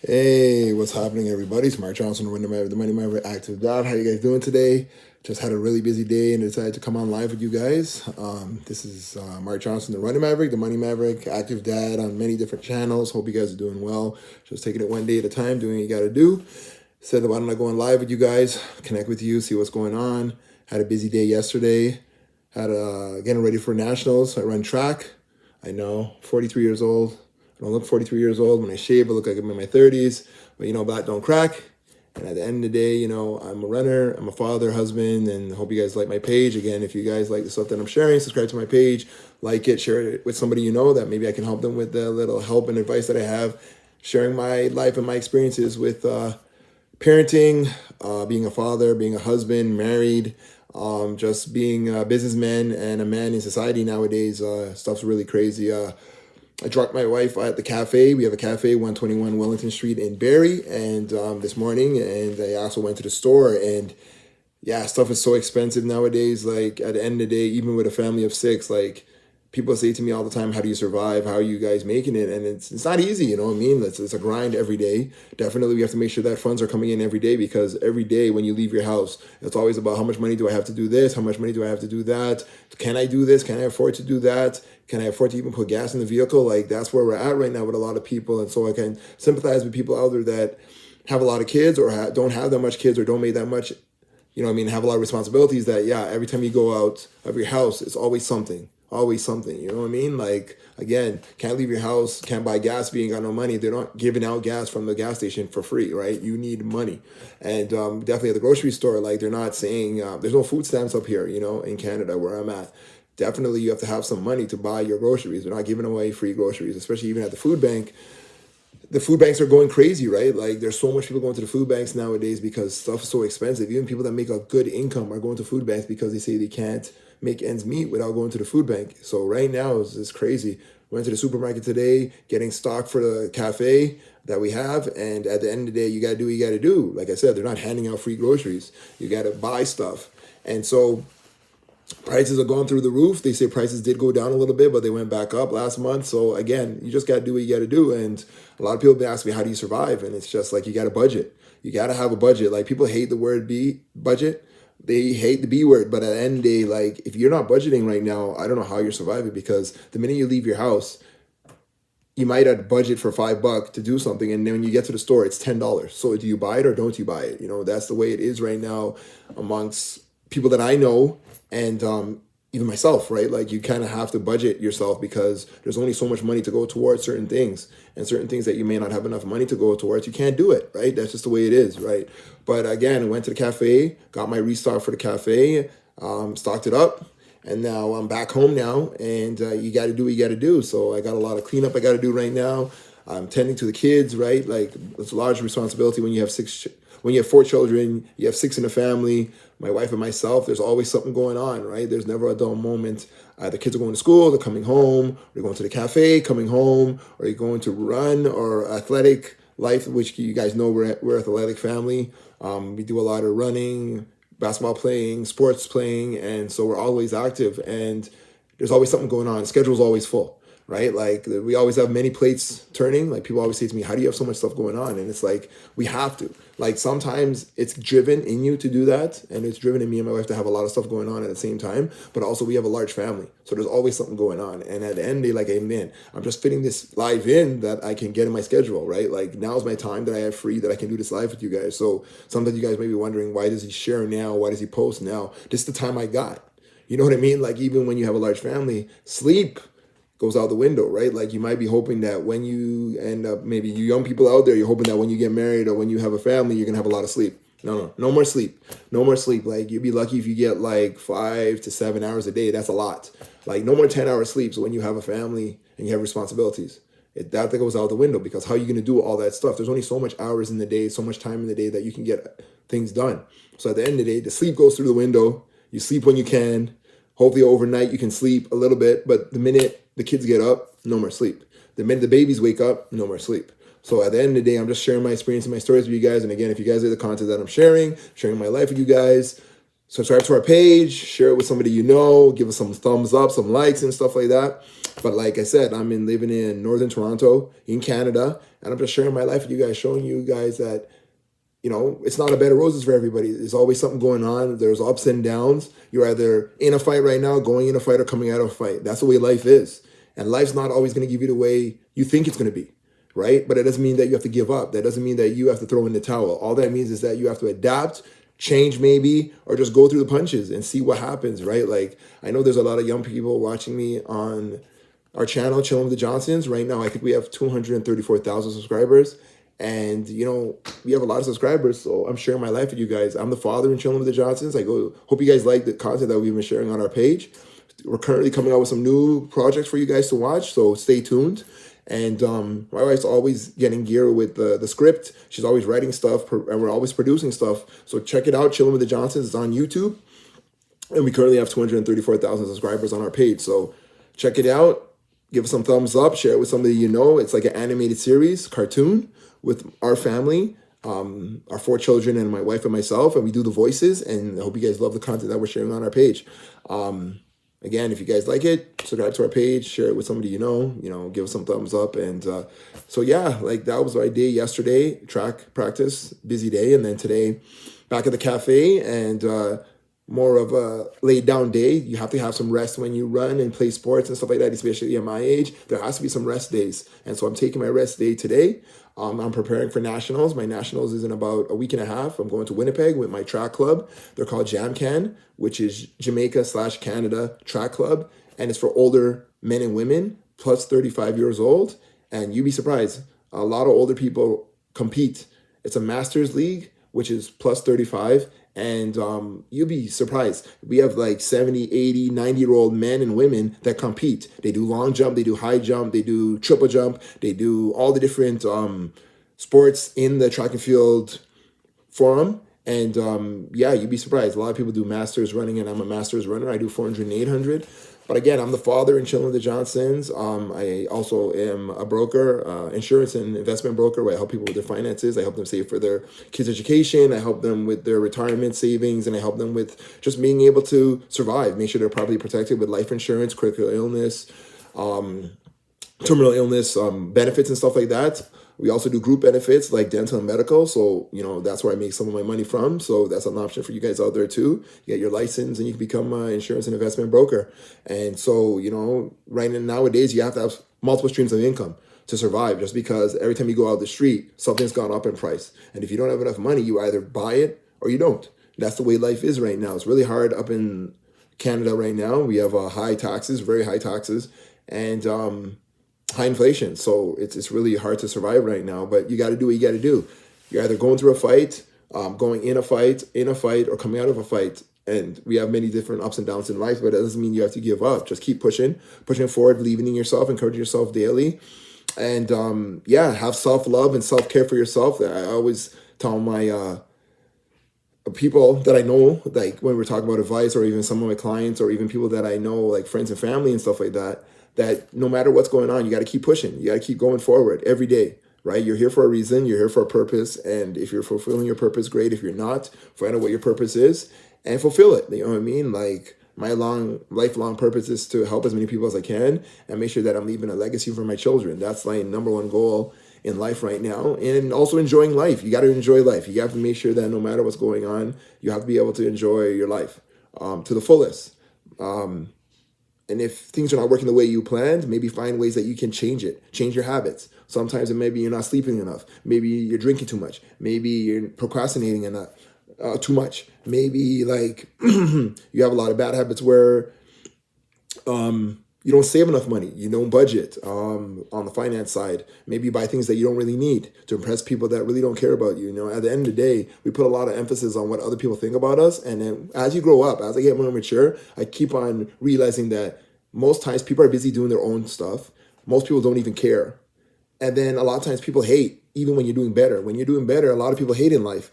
Hey, what's happening, everybody? It's Mark Johnson, the Money Maverick Active Dad. How you guys doing today? Just had a really busy day and decided to come on live with you guys. This is Mark Johnson, the Running Maverick, the Money Maverick Active Dad on many different channels. Hope you guys are doing well. Just taking it one day at a time, doing what you got to do. Said, why don't I go on live with you guys, connect with you, see what's going on. Had a busy day yesterday. Had getting ready for nationals. I run track. I know, 43 years old. I don't look 43 years old. When I shave, I look like I'm in my 30s. But, black don't crack. And at the end of the day, I'm a runner, I'm a father, husband, and I hope you guys like my page. Again, if you guys like the stuff that I'm sharing, subscribe to my page, like it, share it with somebody you know that maybe I can help them with the little help and advice that I have, sharing my life and my experiences with parenting, being a father, being a husband, married, just being a businessman and a man in society nowadays. Stuff's really crazy. I dropped my wife at the cafe. We have a cafe, 121 Wellington Street in Barrie, and this morning, and I also went to the store, and yeah, stuff is so expensive nowadays. Like at the end of the day, even with a family of six, like people say to me all the time, how do you survive? How are you guys making it? And it's not easy, you know what I mean? It's a grind every day. Definitely we have to make sure that funds are coming in every day, because every day when you leave your house, it's always about how much money do I have to do this? How much money do I have to do that? Can I do this? Can I afford to do that? Can I afford to even put gas in the vehicle? Like that's where we're at right now with a lot of people. And so I can sympathize with people out there that have a lot of kids or don't have that much kids or don't make that much, have a lot of responsibilities that, yeah, every time you go out of your house, it's always something, you know what I mean? Like, again, can't leave your house, can't buy gas if you ain't got no money. They're not giving out gas from the gas station for free, right? You need money. And definitely at the grocery store, like they're not saying, there's no food stamps up here, in Canada where I'm at. Definitely you have to have some money to buy your groceries. They're not giving away free groceries, especially even at the food bank. The food banks are going crazy, right? Like there's so much people going to the food banks nowadays because stuff is so expensive. Even people that make a good income are going to food banks because they say they can't make ends meet without going to the food bank. So right now it's crazy. Went to the supermarket today, getting stock for the cafe that we have. And at the end of the day, you got to do what you got to do. Like I said, they're not handing out free groceries. You got to buy stuff. And so prices are going through the roof. They say prices did go down a little bit, but they went back up last month. So again, you just got to do what you got to do. And a lot of people have been asking me, how do you survive? And it's just like, you got to budget. You got to have a budget. Like people hate the word budget. They hate the B word. But at the end of the day, like if you're not budgeting right now, I don't know how you're surviving, because the minute you leave your house, you might have budget for $5 to do something, and then when you get to the store, it's $10. So do you buy it or don't you buy it? That's the way it is right now amongst people that I know, and even myself, right? Like you kind of have to budget yourself, because there's only so much money to go towards certain things, and certain things that you may not have enough money to go towards, you can't do it, right? That's just the way it is, right? But again, I went to the cafe, got my restock for the cafe, stocked it up. And now I'm back home now, and you got to do what you got to do. So I got a lot of cleanup I got to do right now. I'm tending to the kids, right? Like it's a large responsibility when you have when you have 4 children, you have 6 in the family. My wife and myself, there's always something going on, right? There's never a dull moment. The kids are going to school, they're coming home, they're going to the cafe, coming home, or you're going to run or athletic life, which you guys know we're an athletic family. We do a lot of running, basketball playing, sports playing, and so we're always active, and there's always something going on. The schedule's always full, right? Like we always have many plates turning. Like people always say to me, how do you have so much stuff going on? And it's like, we have to. Like sometimes it's driven in you to do that, and it's driven in me and my wife to have a lot of stuff going on at the same time, but also we have a large family, so there's always something going on. And at the end of the day, like, amen, I'm just fitting this live in that I can get in my schedule, right? Like now's my time that I have free, that I can do this live with you guys. So sometimes you guys may be wondering, why does he share now? Why does he post now? This is the time I got. You know what I mean? Like even when you have a large family, sleep goes out the window, right? Like you might be hoping that when you end up, maybe you young people out there, you're hoping that when you get married or when you have a family, you're gonna have a lot of sleep. No more sleep. No more sleep. Like you'd be lucky if you get like 5 to 7 hours a day. That's a lot. Like no more 10-hour sleeps when you have a family and you have responsibilities. That goes out the window, because how are you gonna do all that stuff? There's only so much hours in the day, so much time in the day that you can get things done. So at the end of the day, the sleep goes through the window. You sleep when you can. Hopefully overnight you can sleep a little bit, but the minute the kids get up, no more sleep. The minute the babies wake up, no more sleep. So at the end of the day, I'm just sharing my experience and my stories with you guys. And again, if you guys like the content that I'm sharing my life with you guys, subscribe to our page, share it with somebody you know, give us some thumbs up, some likes and stuff like that. But like I said, living in northern Toronto in Canada, and I'm just sharing my life with you guys, showing you guys that, it's not a bed of roses for everybody. There's always something going on. There's ups and downs. You're either in a fight right now, going in a fight, or coming out of a fight. That's the way life is. And life's not always going to give you the way you think it's going to be, right? But it doesn't mean that you have to give up. That doesn't mean that you have to throw in the towel. All that means is that you have to adapt, change maybe, or just go through the punches and see what happens, right? Like, I know there's a lot of young people watching me on our channel, Chilling with the Johnsons. Right now, I think we have 234,000 subscribers. And, we have a lot of subscribers, so I'm sharing my life with you guys. I'm the father in Chilling with the Johnsons. Hope you guys like the content that we've been sharing on our page. We're currently coming out with some new projects for you guys to watch, so stay tuned. And my wife's always getting gear with the script. She's always writing stuff, and we're always producing stuff. So check it out, Chilling with the Johnsons. It's on YouTube. And we currently have 234,000 subscribers on our page. So check it out. Give us some thumbs up. Share it with somebody you know. It's like an animated series, cartoon, with our family, our 4 children, and my wife and myself, and we do the voices. And I hope you guys love the content that we're sharing on our page. Again, if you guys like it, subscribe to our page, share it with somebody you know, give us some thumbs up. And so yeah, like that was my day yesterday, track practice, busy day, and then today back at the cafe, and more of a laid down day. You have to have some rest when you run and play sports and stuff like that, especially at my age. There has to be some rest days. And so I'm taking my rest day today. I'm preparing for nationals. My nationals is in about a week and a half. I'm going to Winnipeg with my track club. They're called JamCan, which is Jamaica/Canada track club. And it's for older men and women, plus 35 years old. And you'd be surprised, a lot of older people compete. It's a master's league, which is plus 35. And you'll be surprised. We have like 70, 80, 90-year-old men and women that compete. They do long jump, they do high jump, they do triple jump, they do all the different sports in the track and field forum. And yeah, you'd be surprised. A lot of people do masters running, and I'm a masters runner. I do 400 and 800. But again, I'm the father in Chilling with the Johnsons. I also am a broker, insurance and investment broker, where I help people with their finances. I help them save for their kids' education. I help them with their retirement savings, and I help them with just being able to survive, make sure they're properly protected with life insurance, critical illness, terminal illness, benefits and stuff like that. We also do group benefits like dental and medical. So, that's where I make some of my money from. So that's an option for you guys out there too. You get your license and you can become an insurance and investment broker. And so, right now, nowadays, you have to have multiple streams of income to survive, just because every time you go out the street, something's gone up in price. And if you don't have enough money, you either buy it or you don't. That's the way life is right now. It's really hard up in Canada right now. We have high taxes, very high taxes, and high inflation. So it's really hard to survive right now, but you got to do what you got to do. You're either going through a fight, going in a fight, or coming out of a fight. And we have many different ups and downs in life, but that doesn't mean you have to give up. Just keep pushing forward, believing in yourself, encouraging yourself daily. And yeah, have self-love and self-care for yourself. I always tell my people that I know, like when we're talking about advice, or even some of my clients, or even people that I know, like friends and family and stuff like that, that no matter what's going on, you got to keep pushing. You got to keep going forward every day, right? You're here for a reason. You're here for a purpose. And if you're fulfilling your purpose, great. If you're not, find out what your purpose is and fulfill it. You know what I mean? Like, my lifelong purpose is to help as many people as I can and make sure that I'm leaving a legacy for my children. That's my number one goal in life right now. And also enjoying life. You got to enjoy life. You have to make sure that no matter what's going on, you have to be able to enjoy your life to the fullest. And if things are not working the way you planned, maybe find ways that you can change it. Change your habits. Sometimes it may be you're not sleeping enough. Maybe you're drinking too much. Maybe you're procrastinating enough, too much. Maybe like you have a lot of bad habits where you don't save enough money. You don't budget on the finance side. Maybe you buy things that you don't really need to impress people that really don't care about you. At the end of the day, we put a lot of emphasis on what other people think about us. And then as you grow up, as I get more mature, I keep on realizing that most times people are busy doing their own stuff. Most people don't even care. And then a lot of times people hate, even when you're doing better. When you're doing better, a lot of people hate in life.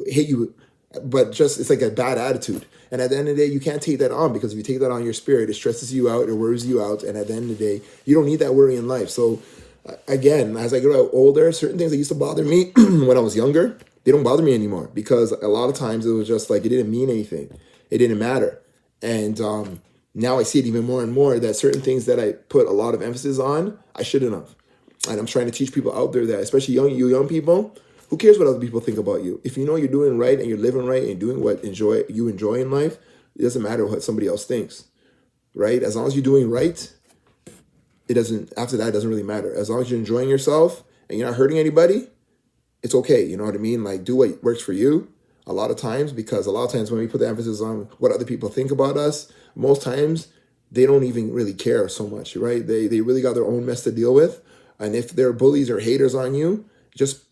Hate you, but just it's like a bad attitude. And at the end of the day, you can't take that on, because if you take that on your spirit, it stresses you out, it worries you out. And at the end of the day, you don't need that worry in life. So again, as I grow older, certain things that used to bother me when I was younger, they don't bother me anymore, because a lot of times it was just like, it didn't mean anything. It didn't matter. And now I see it even more and more that certain things that I put a lot of emphasis on, I shouldn't have. And I'm trying to teach people out there that, especially young people, who cares what other people think about you? If you know you're doing right and you're living right and you're doing what you enjoy in life, it doesn't matter what somebody else thinks, right? As long as you're doing right, it doesn't. After that, it doesn't really matter. As long as you're enjoying yourself and you're not hurting anybody, it's okay. You know what I mean? Like, do what works for you. A lot of times when we put the emphasis on what other people think about us, most times they don't even really care so much, right? They really got their own mess to deal with. And if they're bullies or haters on you, just,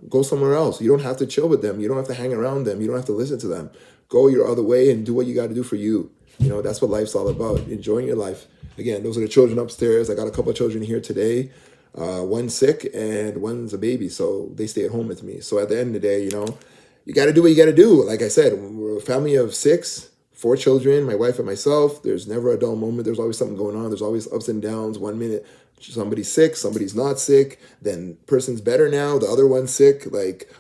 go somewhere else. You don't have to chill with them. You don't have to hang around them. You don't have to listen to them. Go your other way and do what you got to do for you. That's what life's all about, enjoying your life. Again, those are the children upstairs. I got a couple of children here today. One's sick and one's a baby, so they stay at home with me. So at the end of the day, you got to do what you got to do. Like I said, we're a family of 6, 4 children, my wife and myself. There's never a dull moment. There's always something going on. There's always ups and downs. 1 minute somebody's sick, somebody's not sick, then person's better now, the other one's sick,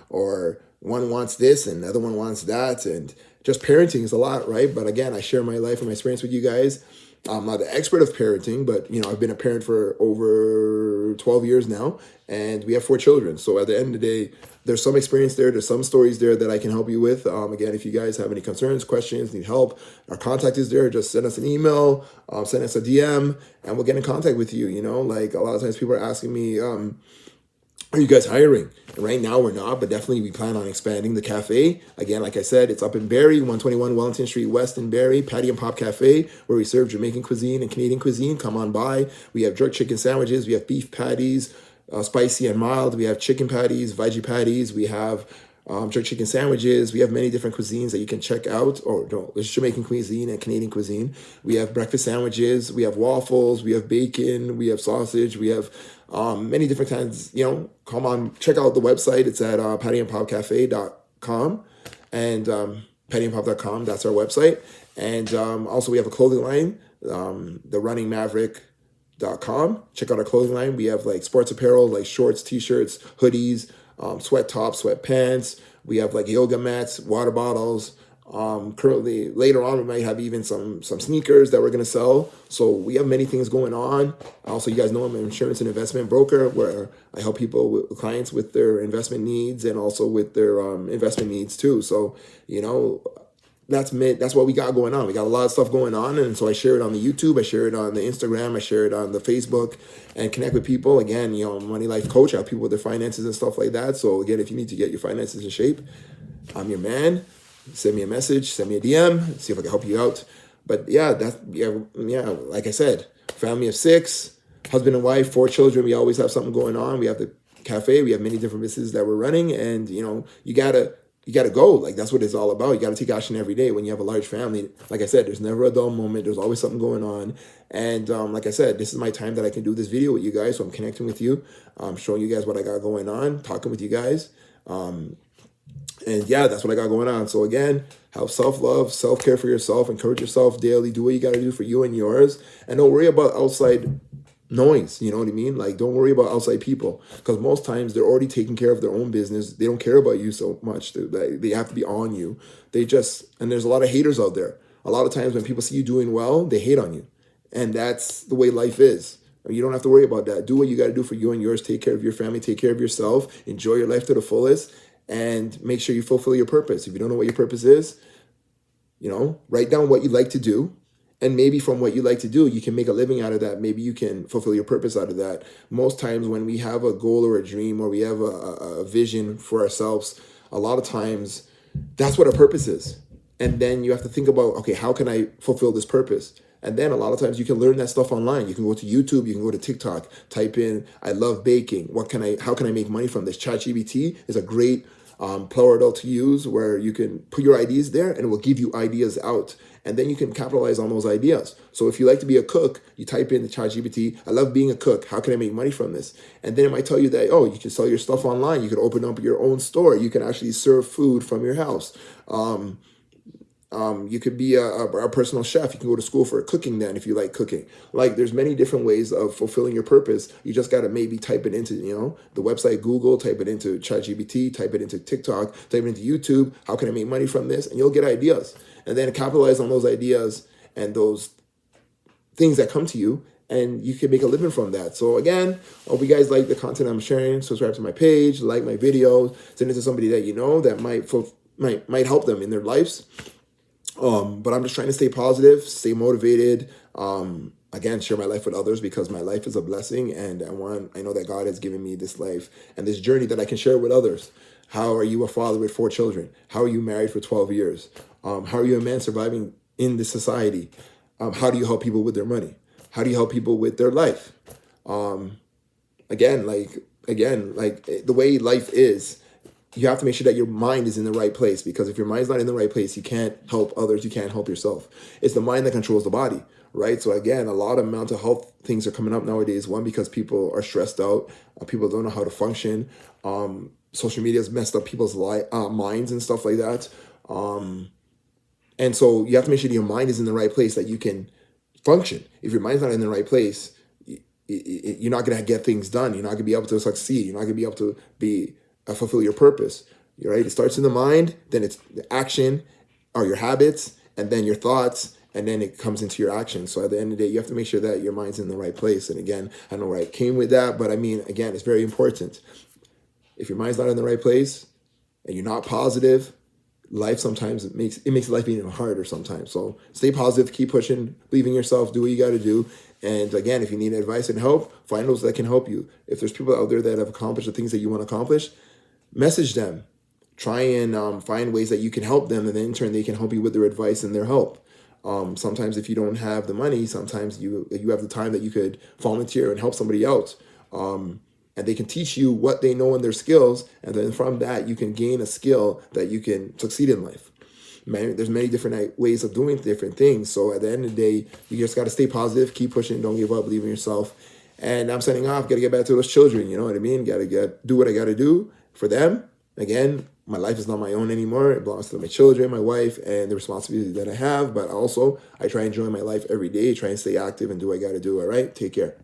or one wants this and the other one wants that. And just parenting is a lot, right? But again, I share my life and my experience with you guys. I'm not the expert of parenting, but I've been a parent for over 12 years now, and we have 4 children. So at the end of the day, there's some experience there. There's some stories there that I can help you with. Again, if you guys have any concerns, questions, need help, our contact is there. Just send us an email, send us a DM, and we'll get in contact with you. Like a lot of times people are asking me, are you guys hiring? And right now we're not, but definitely we plan on expanding the cafe. Again, like I said, it's up in Barrie, 121 Wellington Street West in Barrie, Patty and Pop Cafe, where we serve Jamaican cuisine and Canadian cuisine. Come on by. We have jerk chicken sandwiches. We have beef patties, spicy and mild. We have chicken patties, veggie patties. We have jerk chicken sandwiches. We have many different cuisines that you can check out. Oh, no, there's Jamaican cuisine and Canadian cuisine. We have breakfast sandwiches. We have waffles. We have bacon. We have sausage. We have many different kinds. Come on, check out the website. It's at pattyandpopcafe.com and pattyandpop.com. That's our website. And also we have a clothing line, therunningmaverick.com. Check out our clothing line. We have like sports apparel, like shorts, t-shirts, hoodies, sweat tops, sweat pants. We have like yoga mats, water bottles. Currently, later on, we might have even some sneakers that we're going to sell. So we have many things going on. Also, you guys know I'm an insurance and investment broker where I help clients with their investment needs and also with their investment needs too. So, that's what we got going on. We got a lot of stuff going on. And so I share it on the YouTube. I share it on the Instagram. I share it on the Facebook and connect with people. Again, I'm a money life coach. I help people with their finances and stuff like that. So again, if you need to get your finances in shape, I'm your man. Send me a message, send me a DM, see if I can help you out. But yeah, like I said, family of 6, husband and wife, 4 children. We always have something going on. We have the cafe. We have many different businesses that we're running, and you gotta go. Like that's what it's all about. You gotta take action every day when you have a large family. Like I said, there's never a dull moment. There's always something going on. And like I said, this is my time that I can do this video with you guys. So I'm connecting with you, showing you guys what I got going on, talking with you guys. And yeah, that's what I got going on. So again, have self-love, self-care for yourself, encourage yourself daily, do what you got to do for you and yours, and don't worry about outside noise. You know what I mean? Like, don't worry about outside people, because most times they're already taking care of their own business. They don't care about you so much. They have to be on you. And there's a lot of haters out there. A lot of times when people see you doing well, they hate on you. And that's the way life is. You don't have to worry about that. Do what you got to do for you and yours. Take care of your family. Take care of yourself. Enjoy your life to the fullest. And make sure you fulfill your purpose. If you don't know what your purpose is, write down what you like to do. And maybe from what you like to do, you can make a living out of that. Maybe you can fulfill your purpose out of that. Most times when we have a goal or a dream or we have a vision for ourselves, a lot of times that's what our purpose is. And then you have to think about, okay, how can I fulfill this purpose? And then a lot of times you can learn that stuff online. You can go to YouTube, you can go to TikTok, type in, I love baking. How can I make money from this? ChatGPT is a great portal to use where you can put your ideas there and it will give you ideas out. And then you can capitalize on those ideas. So if you like to be a cook, you type in the ChatGPT, I love being a cook. How can I make money from this? And then it might tell you that, you can sell your stuff online. You can open up your own store. You can actually serve food from your house. You could be a personal chef. You can go to school for cooking then if you like cooking. Like there's many different ways of fulfilling your purpose. You just got to maybe type it into, the website Google, type it into ChatGPT, type it into TikTok, type it into YouTube. How can I make money from this? And you'll get ideas. And then capitalize on those ideas and those things that come to you, and you can make a living from that. So again, I hope you guys like the content I'm sharing. Subscribe to my page, like my videos, send it to somebody that you know that might help them in their lives. But I'm just trying to stay positive, stay motivated. Again, share my life with others because my life is a blessing, and I know that God has given me this life and this journey that I can share with others. How are you a father with 4 children? How are you married for 12 years? How are you a man surviving in this society? How do you help people with their money? How do you help people with their life? Again, like the way life is, you have to make sure that your mind is in the right place, because if your mind's not in the right place, you can't help others, you can't help yourself. It's the mind that controls the body, right? So again, a lot of mental health things are coming up nowadays. One, because people are stressed out, people don't know how to function. Social media has messed up people's minds and stuff like that. And so you have to make sure your mind is in the right place that you can function. If your mind's not in the right place, you're not going to get things done. You're not going to be able to succeed. You're not going to be able to fulfill your purpose. Right? It starts in the mind, then it's the action or your habits, and then your thoughts, and then it comes into your actions. So at the end of the day, you have to make sure that your mind's in the right place. And again, I don't know where I came with that, but I mean, again, it's very important. If your mind's not in the right place and you're not positive, life sometimes it makes life even harder sometimes. So stay positive, keep pushing, believe in yourself, do what you got to do. And again, if you need advice and help, find those that can help you. If there's people out there that have accomplished the things that you want to accomplish, message them. Try and find ways that you can help them, and then in turn they can help you with their advice and their help. Sometimes if you don't have the money, sometimes you have the time that you could volunteer and help somebody else. And they can teach you what they know and their skills, and then from that you can gain a skill that you can succeed in life. There's many different ways of doing different things. So at the end of the day, you just got to stay positive, keep pushing, don't give up, believe in yourself. And I'm signing off. Got to get back to those children. You know what I mean? Got to do what I got to do for them. Again, my life is not my own anymore. It belongs to my children, my wife, and the responsibility that I have. But also, I try and enjoy my life every day, try and stay active and do what I got to do. All right? Take care.